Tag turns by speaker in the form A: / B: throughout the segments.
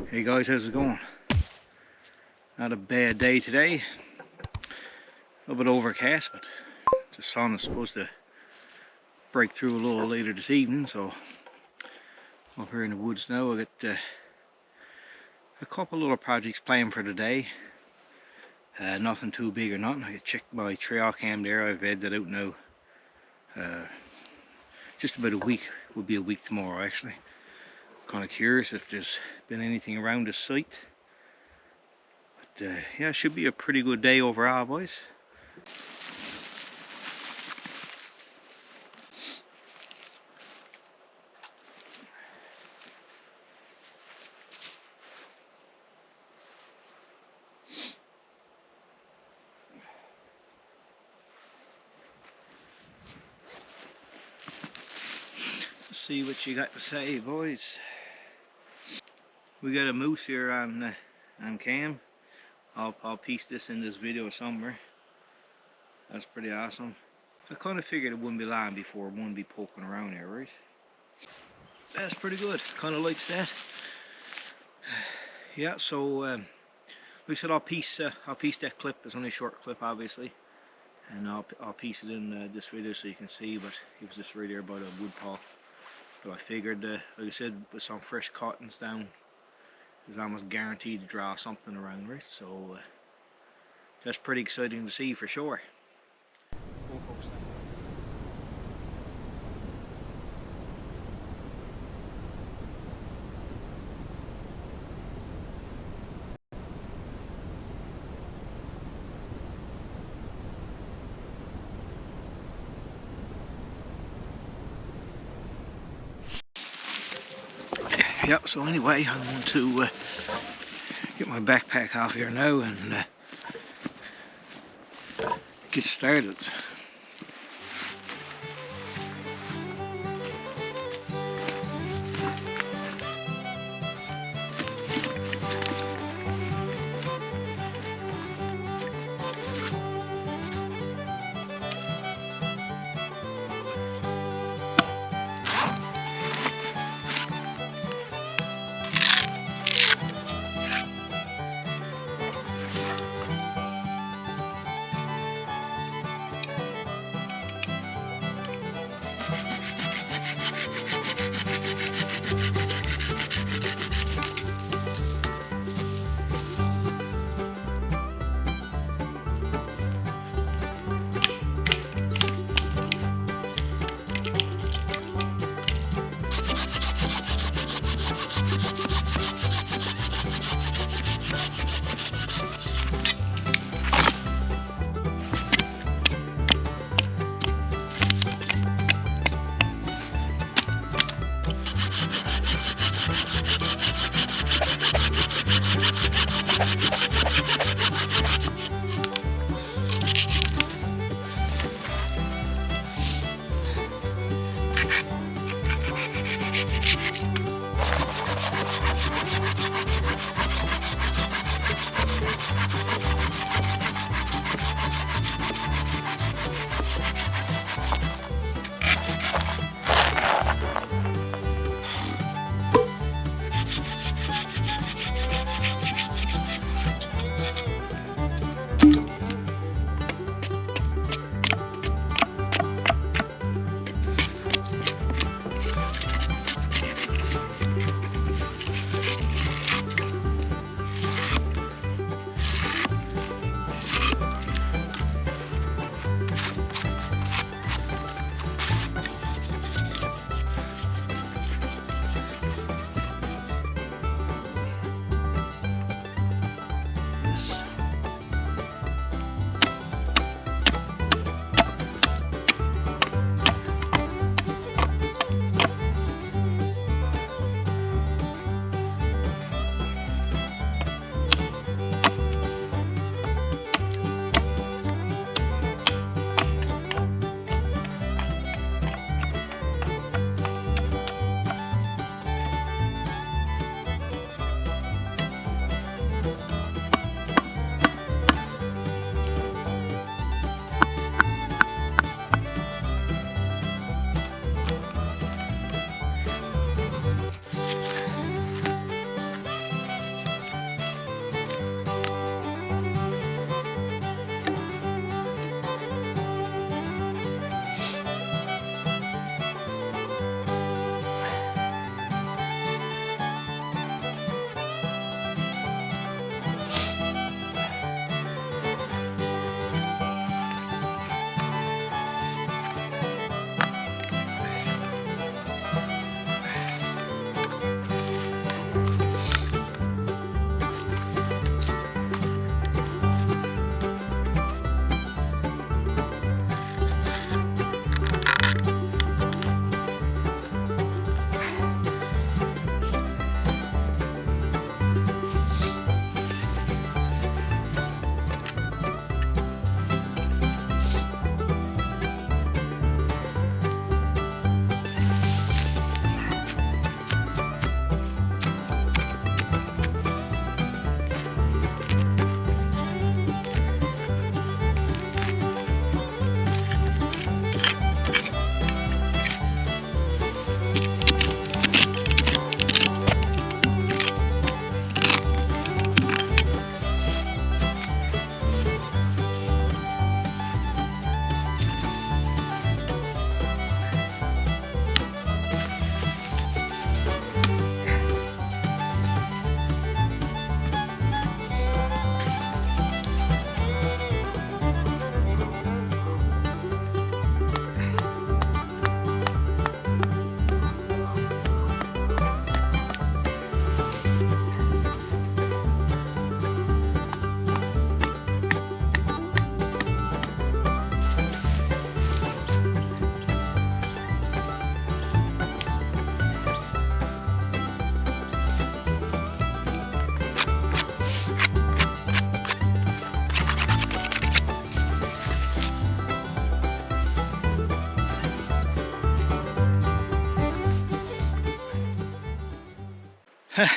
A: Hey guys, how's it going? Not a bad day today. A little bit overcast, but the sun is supposed to break through a little later this evening, so up here in the woods now. I got a couple little projects planned for today. Nothing too big or nothing. I checked my trail cam there. I've had that out now. Just about a week. Will be a week tomorrow actually. Kind of curious if there's been anything around the site. But yeah, it should be a pretty good day overall, boys. Let's see what you got to say, boys. We got a moose here on cam. I'll piece this in this video somewhere. That's pretty awesome. I kind of figured it wouldn't be long before one would be poking around there, right? That's pretty good. Kind of likes that. Yeah. So, like I said, I'll piece that clip. It's only a short clip, obviously, and I'll piece it in this video so you can see. But it was just right there by the wood pile. But I figured, like I said, with some fresh cuttings down, it's almost guaranteed to draw something around, right? So that's pretty exciting to see for sure. Yep, so anyway, I'm going to get my backpack off here now and get started.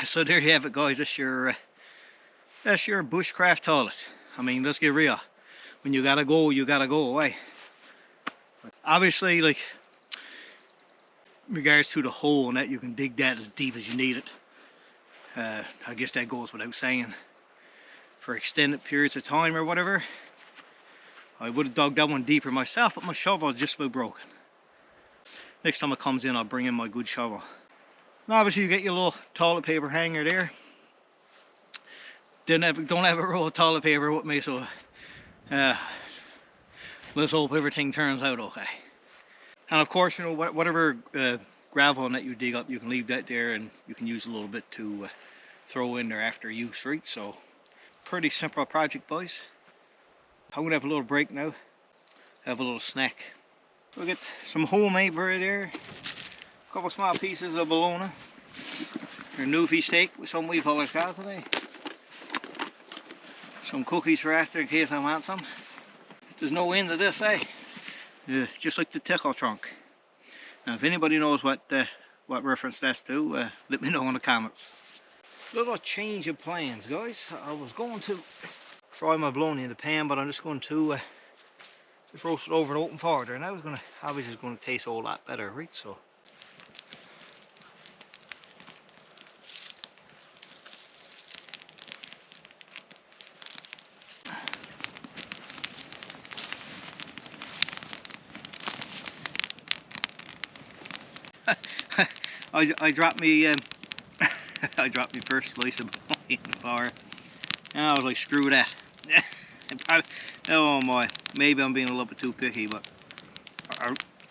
A: So there you have it, guys. That's your bushcraft toilet. I mean, let's get real. When you gotta go away. Obviously, like, in regards to the hole and that, you can dig that as deep as you need it. I guess that goes without saying. For extended periods of time or whatever, I would have dug that one deeper myself, but my shovel is just about broken. Next time it comes in, I'll bring in my good shovel. Now obviously you get your little toilet paper hanger there. Don't have a roll of toilet paper with me, so let's hope everything turns out okay. And of course, you know, whatever gravel that you dig up, you can leave that there, and you can use a little bit to throw in there after use, right? So pretty simple project, boys. I'm gonna have a little break now, have a little snack. We'll get some homemade bread there, a couple small pieces of bologna, or newfie steak with some wee fellas got today. Some cookies for after in case I want some. There's no end to this, eh? Just like the tickle trunk. Now if anybody knows what reference that's to, let me know in the comments. Little change of plans, guys. I was going to fry my bologna in the pan, but I'm just going to just roast it over an open fire there. And that was obviously going to taste a whole lot better, right? So I dropped me I dropped me first slice of bologna in the fire, and I was like, screw that. Oh my, maybe I'm being a little bit too picky, but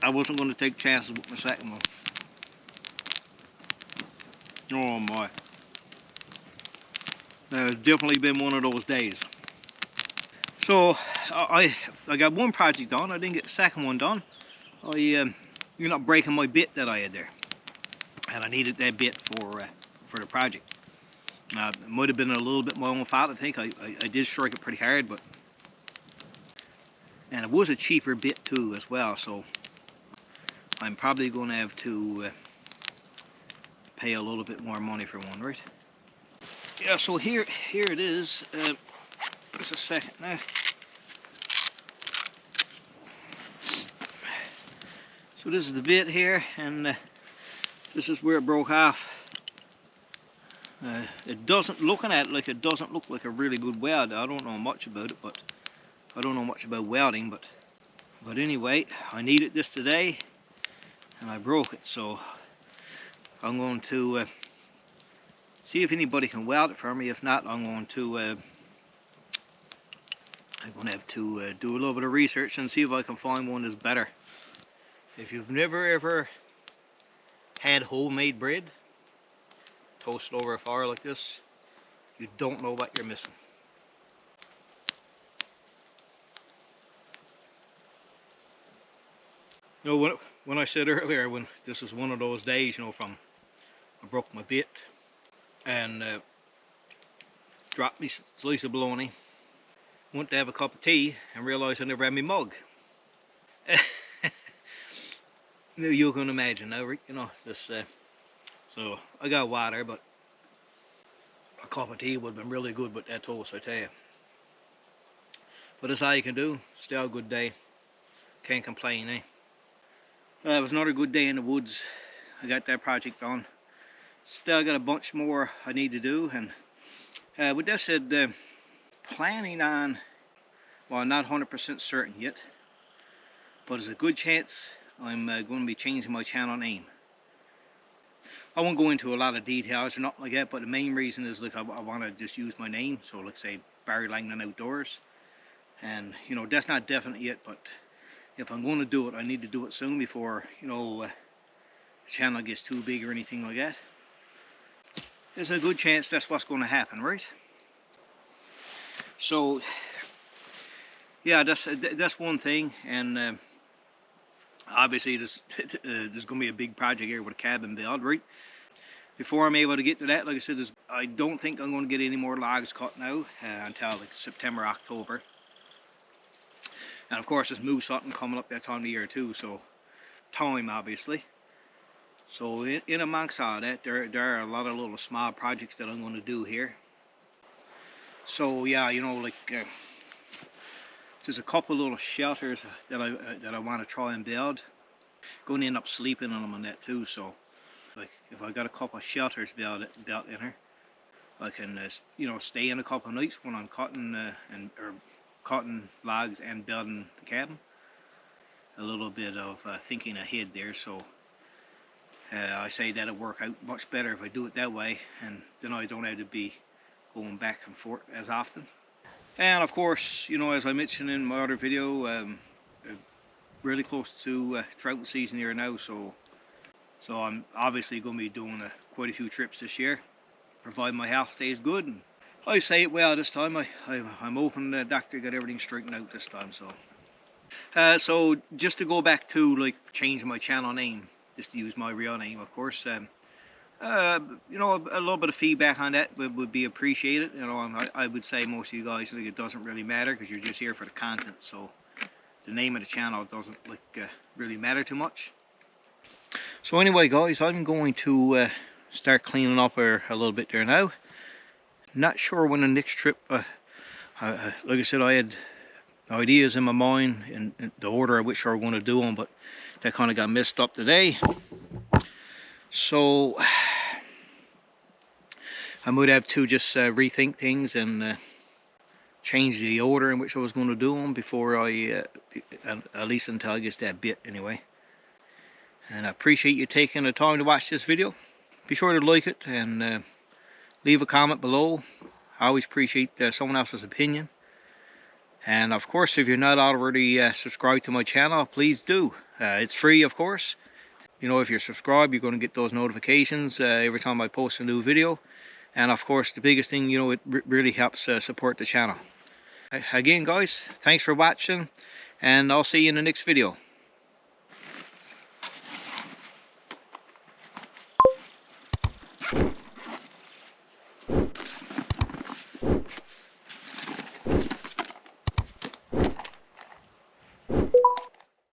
A: I wasn't going to take chances with my second one. Oh my, it's definitely been one of those days. So I got one project done. I didn't get the second one done. You're not breaking my bit that I had there, and I needed that bit for the project. It might have been a little bit my own fault. I think I did strike it pretty hard, and it was a cheaper bit too as well. So I'm probably going to have to pay a little bit more money for one, right? Yeah. So here it is. Just a second now. So this is the bit here, and this is where it broke off. It doesn't, looking at it, like it doesn't look like a really good weld. I don't know much about it, but I don't know much about welding, but anyway, I needed this today, and I broke it. So I'm going to see if anybody can weld it for me. If not, I'm going to have to do a little bit of research and see if I can find one that's better. If you've never ever had homemade bread toasted over a fire like this, you don't know what you're missing. You know, when I said earlier, when this was one of those days, you know, from I broke my bit and dropped me a slice of bologna, went to have a cup of tea and realized I never had my mug. You can imagine now, you know, this. So I got water, but a cup of tea would have been really good with that toast, I tell you. But that's all you can do. Still a good day. Can't complain, eh? It was another good day in the woods. I got that project done. Still got a bunch more I need to do, and with that said, planning on, well, not 100% certain yet, but there's a good chance I'm going to be changing my channel name. I won't go into a lot of details or nothing like that, but the main reason is, like, I want to just use my name. So, like, say Barry Langdon Outdoors, and you know, that's not definite yet, but if I'm going to do it, I need to do it soon before, you know, the channel gets too big or anything like that. There's a good chance that's what's going to happen, right? So yeah, that's one thing, and obviously there's going to be a big project here with a cabin build, right? Before I'm able to get to that, like I said, I don't think I'm going to get any more logs cut now until like September, October. And of course there's moose hunting coming up that time of year too, so time obviously. So in amongst all that, there are a lot of little small projects that I'm going to do here. So yeah, you know, like there's a couple little shelters that I want to try and build. Going to end up sleeping on them on that too. So like if I got a couple of shelters built in here, I can you know, stay in a couple of nights when I'm cutting or cutting logs and building the cabin. A little bit of thinking ahead there. So I say that'll work out much better if I do it that way, and then I don't have to be going back and forth as often. And of course, you know, as I mentioned in my other video, really close to trout season here now, so I'm obviously going to be doing quite a few trips this year, provided my health stays good. And I say it well this time. I'm hoping the doctor got everything straightened out this time. So just to go back to like changing my channel name, just to use my real name, of course. You know, a little bit of feedback on that would be appreciated. You know, I would say most of you guys think it doesn't really matter because you're just here for the content. So the name of the channel doesn't like really matter too much. So anyway, guys, I'm going to start cleaning up a little bit there now. Not sure when the next trip. Like I said, I had ideas in my mind in the order of which I were going to do them, but that kind of got messed up today. So I might have to just rethink things and change the order in which I was going to do them before I, at least until I get that bit anyway. And I appreciate you taking the time to watch this video. Be sure to like it and leave a comment below. I always appreciate someone else's opinion. And of course, if you're not already subscribed to my channel, please do. It's free, of course. You know, if you're subscribed, you're going to get those notifications every time I post a new video. And of course, the biggest thing, you know, it really helps support the channel. Again, guys, thanks for watching, and I'll see you in the next video.